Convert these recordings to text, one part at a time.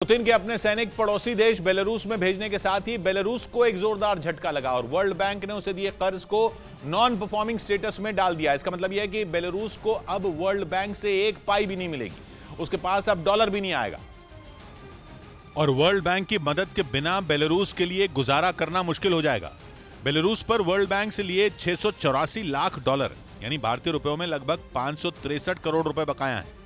Putin के अपने सैनिक पड़ोसी देश बेलारूस में भेजने के साथ ही बेलारूस को एक जोरदार झटका लगा और वर्ल्ड बैंक ने उसे दिए कर्ज को नॉन परफॉर्मिंग स्टेटस में डाल दिया। इसका मतलब यह है कि बेलारूस को अब वर्ल्ड बैंक से एक पाई भी नहीं मिलेगी, उसके पास अब डॉलर भी नहीं आएगा और वर्ल्ड बैंक की मदद के बिना बेलारूस के लिए गुजारा करना मुश्किल हो जाएगा। बेलारूस पर वर्ल्ड बैंक से लिए 684 लाख डॉलर यानी भारतीय रुपयों में लगभग 563 करोड़ रुपए बकाया हैं।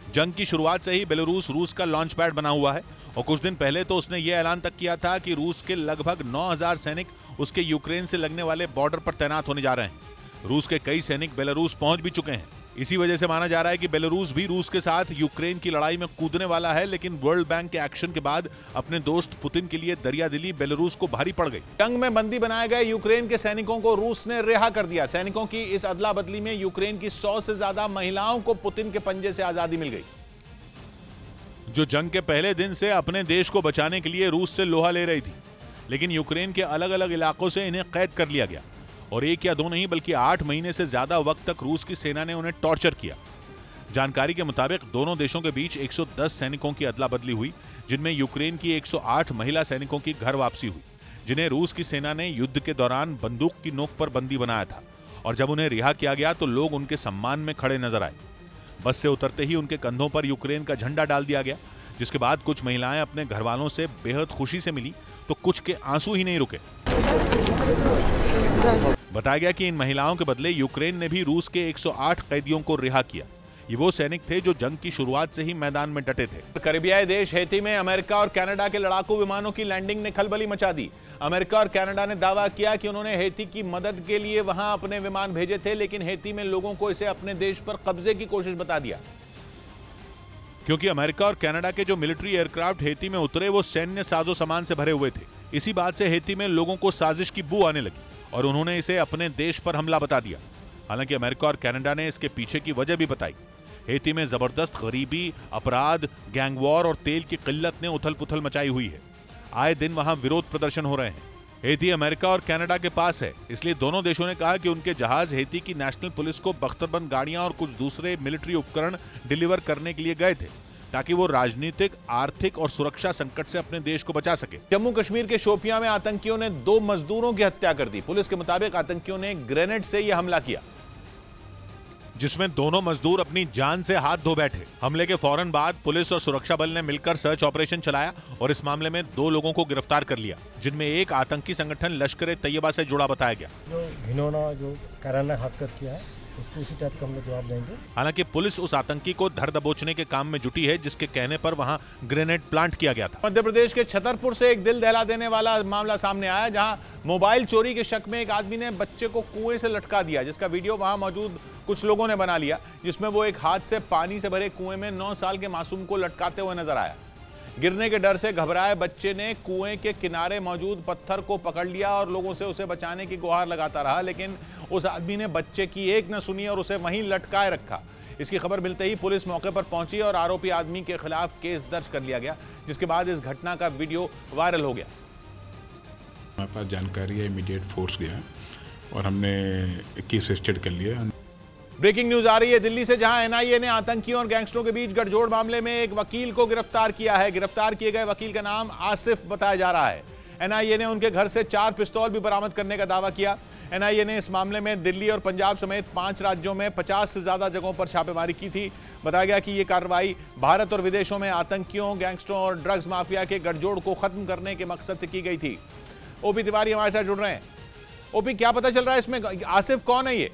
जंग की शुरुआत से ही बेलारूस रूस का लॉन्च पैड बना हुआ है और कुछ दिन पहले तो उसने यह ऐलान तक किया था कि रूस के लगभग 9000 सैनिक उसके यूक्रेन से लगने वाले बॉर्डर पर तैनात होने जा रहे हैं। रूस के कई सैनिक बेलारूस पहुंच भी चुके हैं। इसी वजह से माना जा रहा है कि बेलारूस भी रूस के साथ यूक्रेन की लड़ाई में कूदने वाला है, लेकिन वर्ल्ड बैंक के एक्शन के बाद अपने दोस्त पुतिन के लिए दरियादिली बेलारूस को भारी पड़ गई। जंग में बंदी बनाए गए यूक्रेन के सैनिकों को रूस ने रिहा कर दिया। सैनिकों की इस अदला बदली में यूक्रेन की 100 से ज्यादा महिलाओं को पुतिन के पंजे से आजादी मिल गई, जो जंग के पहले दिन से अपने देश को बचाने के लिए रूस से लोहा ले रही थी। लेकिन यूक्रेन के अलग अलग इलाकों से इन्हें कैद कर लिया गया और एक या दो नहीं बल्कि 8 महीने से ज्यादा वक्त तक रूस की सेना ने उन्हें टॉर्चर किया। जानकारी के मुताबिक दोनों देशों के बीच 110 सैनिकों की अदला बदली हुई, जिनमें यूक्रेन की 108 महिला सैनिकों की घर वापसी हुई, जिन्हें रूस की सेना ने युद्ध के दौरान बंदूक की नोक पर बंदी बनाया था। और जब उन्हें रिहा किया गया तो लोग उनके सम्मान में खड़े नजर आए। बस से उतरते ही उनके कंधों पर यूक्रेन का झंडा डाल दिया गया, जिसके बाद कुछ महिलाएं अपने घर वालों से बेहद खुशी से मिली तो कुछ के आंसू ही नहीं रुके। बताया गया कि इन महिलाओं के बदले यूक्रेन ने भी रूस के 108 कैदियों को रिहा किया। ये वो सैनिक थे जो जंग की शुरुआत से ही मैदान में डटे थे। करीबियाई देश हैती में अमेरिका और कनाडा के लड़ाकू विमानों की लैंडिंग ने खलबली मचा दी। अमेरिका और कनाडा ने दावा किया कि उन्होंने हैती की मदद के लिए वहां अपने विमान भेजे थे, लेकिन हैती में लोगों को इसे अपने देश पर कब्जे की कोशिश बता दिया, क्योंकि अमेरिका और कनाडा के जो मिलिट्री एयरक्राफ्ट हैती में उतरे वो सैन्य साजो सामान से भरे हुए थे। इसी बात से हैती में लोगों को साजिश की बू आने लगी और उन्होंने इसे अपने देश पर हमला बता दिया। हालांकि अमेरिका और कनाडा ने इसके पीछे की वजह भी बताई। हैती में जबरदस्त गरीबी, अपराध, गैंग वॉर और तेल की किल्लत ने उथल पुथल मचाई हुई है। आए दिन वहां विरोध प्रदर्शन हो रहे हैं। हैती अमेरिका और कनाडा के पास है, इसलिए दोनों देशों ने कहा कि उनके जहाज हैती की नेशनल पुलिस को बख्तरबंद गाड़ियां और कुछ दूसरे मिलिट्री उपकरण डिलीवर करने के लिए गए थे, ताकि वो राजनीतिक, आर्थिक और सुरक्षा संकट से अपने देश को बचा सके। जम्मू कश्मीर के शोपियां में आतंकियों ने 2 मजदूरों की हत्या कर दी। पुलिस के मुताबिक आतंकियों ने ग्रेनेड से यह हमला किया, जिसमें दोनों मजदूर अपनी जान से हाथ धो बैठे। हमले के फौरन बाद पुलिस और सुरक्षा बल ने मिलकर सर्च ऑपरेशन चलाया और इस मामले में 2 लोगों को गिरफ्तार कर लिया, जिनमें एक आतंकी संगठन लश्कर-ए-तैयबा से जुड़ा बताया गया। जो घिनौना जो कराना हरकत किया है, उसी टाइप का हम लोग जवाब देंगे। हालांकि पुलिस उस आतंकी को धर दबोचने के काम में जुटी है, जिसके कहने पर वहां ग्रेनेड प्लांट किया गया था। मध्य प्रदेश के छतरपुर से एक दिल दहला देने वाला मामला सामने आया, जहां मोबाइल चोरी के शक में एक आदमी ने बच्चे को कुएं से लटका दिया, जिसका वीडियो वहां मौजूद कुछ लोगों ने बना लिया, जिसमें वो एक हाथ से पानी से भरे कुएं में 9 साल के मासूम को लटकाते हुए नजर आया। गिरने के डर से घबराए बच्चे ने कुएं के किनारे मौजूद पत्थर को पकड़ लिया और लोगों से उसे बचाने की गुहार लगाता रहा, लेकिन उस आदमी ने बच्चे की एक न सुनी और उसे वहीं लटकाए रखा। इसकी खबर मिलते ही पुलिस मौके पर पहुंची और आरोपी आदमी के खिलाफ केस दर्ज कर लिया गया, जिसके बाद इस घटना का वीडियो वायरल हो गया। हमारे पास जानकारी है, इमीडिएट फोर्स गया और हमने केस रजिस्टर्ड कर लिया। ब्रेकिंग न्यूज आ रही है दिल्ली से, जहां एनआईए ने आतंकियों और गैंगस्टरों के बीच गठजोड़ मामले में एक वकील को गिरफ्तार किया है। गिरफ्तार किए गए वकील का नाम आसिफ बताया जा रहा है। एनआईए ने उनके घर से 4 पिस्तौल भी बरामद करने का दावा किया। एनआईए ने इस मामले में दिल्ली और पंजाब समेत 5 राज्यों में 50 से ज्यादा जगहों पर छापेमारी की थी। बताया गया कि यह कार्रवाई भारत और विदेशों में आतंकियों, गैंगस्टरों और ड्रग्स माफिया के गठजोड़ को खत्म करने के मकसद से की गई थी। ओपी तिवारी हमारे साथ जुड़ रहे हैं। ओपी, क्या पता चल रहा है इसमें? आसिफ कौन है ये?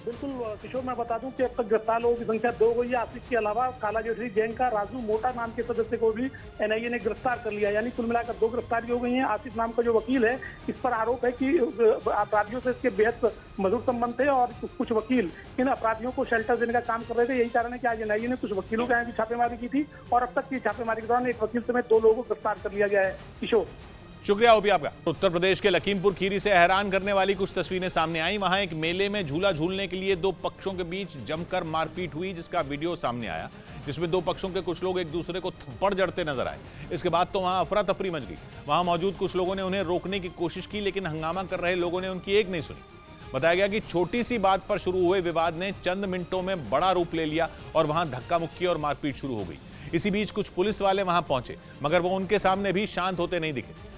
बिल्कुल किशोर, मैं बता दूं कि अब तक गिरफ्तार लोगों की संख्या 2 हुई है। आसिफ के अलावा काला जेठरी गैंग का राजू मोटा नाम के सदस्य को भी एनआईए ने गिरफ्तार कर लिया, यानी कुल मिलाकर 2 गिरफ्तारी हो गई हैं। आसिफ नाम का जो वकील है, इस पर आरोप है कि अपराधियों से इसके बेहद मधुर संबंध थे और कुछ वकील इन अपराधियों को शेल्टर देने का काम कर रहे थे। यही कारण है कि आज एनआईए ने कुछ वकीलों के यहाँ भी छापेमारी की थी और अब तक की छापेमारी के दौरान एक वकील समेत 2 लोगों को गिरफ्तार कर लिया गया है। किशोर, शुक्रिया ओपी आपका। उत्तर प्रदेश के लखीमपुर खीरी से हैरान करने वाली कुछ तस्वीरें सामने आई। वहां एक मेले में झूला झूलने के लिए 2 पक्षों के बीच जमकर मारपीट हुई, जिसका वीडियो सामने आया, जिसमें 2 पक्षों के कुछ लोग एक दूसरे को थप्पड़ जड़ते नजर आए। इसके बाद तो वहां अफरा तफरी मच गई। वहां मौजूद कुछ लोगों ने उन्हें रोकने की कोशिश की, लेकिन हंगामा कर रहे लोगों ने उनकी एक नहीं सुनी। बताया गया कि छोटी सी बात पर शुरू हुए विवाद ने चंद मिनटों में बड़ा रूप ले लिया और वहां धक्का मुक्की और मारपीट शुरू हो गई। इसी बीच कुछ पुलिस वाले वहां पहुंचे, मगर वो उनके सामने भी शांत होते नहीं दिखे।